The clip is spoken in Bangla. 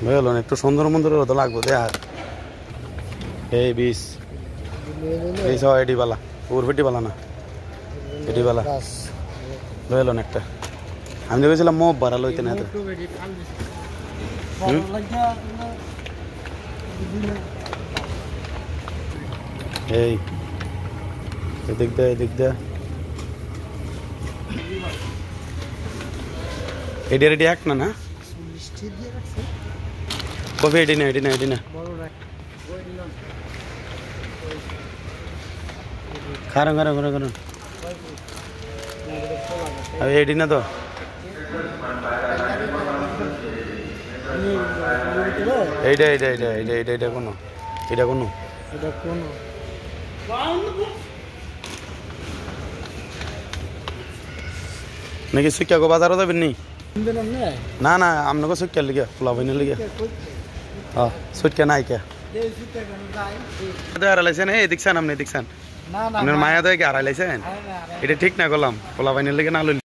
বুঝলো একটু সুন্দর মন্দির তো লাগবো দে আর এই বিষ এই সব এডি বালা উর্ফেটি বালা না এডি বালা বুঝলো একটা আমি দেখেছিলাম মোব বাড়া লইতে না এই এদিক দে এডি রেডি এক না না কবে এডি না কারণ এডি না তো এইটা কোনো নাকি সুইকা গো বাজারও যাবেন নি না না আপনাকে সুইকার লিগে পোলাবাইনের লিগে হ্যাঁ সুইকা নাই কে হারাইছেন এই দেখছেন আপনি দেখছেন আপনার মায়া দেয় কি হারাইছেন এটা ঠিক না করলাম পোলাবাইনের লিগে না